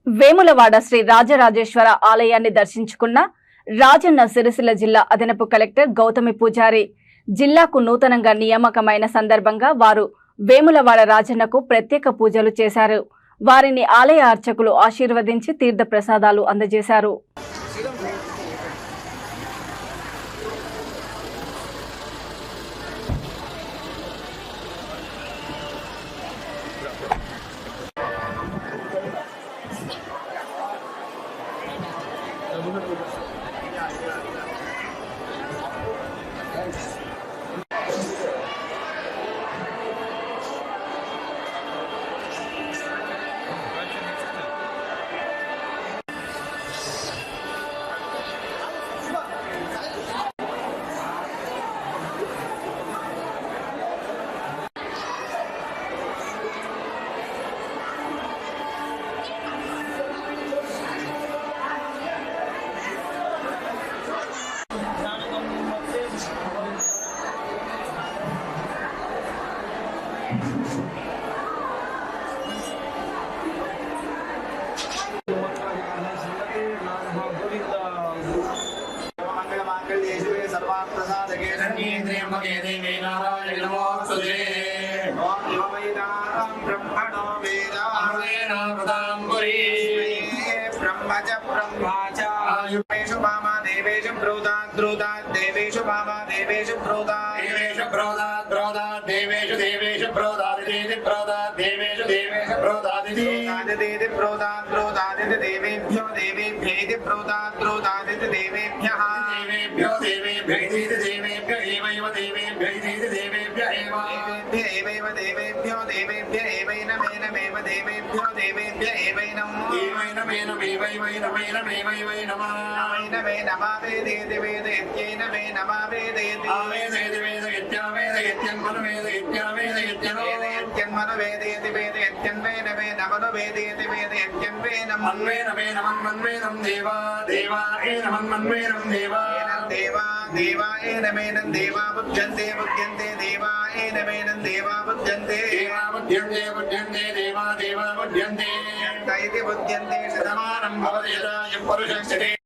వేములవాడ శ్రీ రాజరాజేశ్వర ఆలయాన్ని దర్శించుకున్న రాజన్న సిరిసిల్ల జిల్లా అదనపు కలెక్టర్ గౌతమి పూజారి. జిల్లాకు నూతనంగా నియామకమైన సందర్భంగా వారు వేములవాడ రాజన్నకు ప్రత్యేక పూజలు చేశారు. వారిని ఆలయ అర్చకులు ఆశీర్వదించి తీర్థ ప్రసాదాలు అందజేశారు. देवेषु मामा देवेषु ब्रूदात् ब्रूदात् देवेषु मामा देवेषु ब्रूदात् देवेषु ब्रूदात् ब्रूदात् देवेषु देवेषु ब्रूदात् देवेषु ब्रूदात् देवेषु देवेषु ब्रूदात् देवेषु ब्रूदात् ब्रूदात् देवेभ्यो देवेभ्येति ब्रूदात् ब्रूदात् देवेभ्यः देवेभ्यो देवेभ्येति देवेभ्य एवैव देवेभ्येति देवेभ्य एवैव देवेभ्यो देवेभ्य एवैनमेनमेव देवेभ्यो देवेभ्य एवैनम् एवैनमेनमेवैवैनमेवैवै नमः नमे नमः वेदेति वेदेत्येन मे नमः वेदेति वेदेति वेदयत्यावेदयत्यन्मनु वेदयत्यावेदयत्यन्मनु वेदेति वेदयत्यन्मे नमे नमनु वेदेति वेदयत्यन्मे नमन्वे नमे नमन्वेनं देवा देवा एनमन्वेनं देवा देवा देवा एनमेनं देवा बुध्यन्ते बुध्यन्ते देवा एनमेनं देवा बुध्यन्ते देवा बुध्यन्ते बुध्यन्ते देवा देवा बुध्यन्ते दैति बुध्यन्ते शतमानं भवति यदा यः पुरुषस्य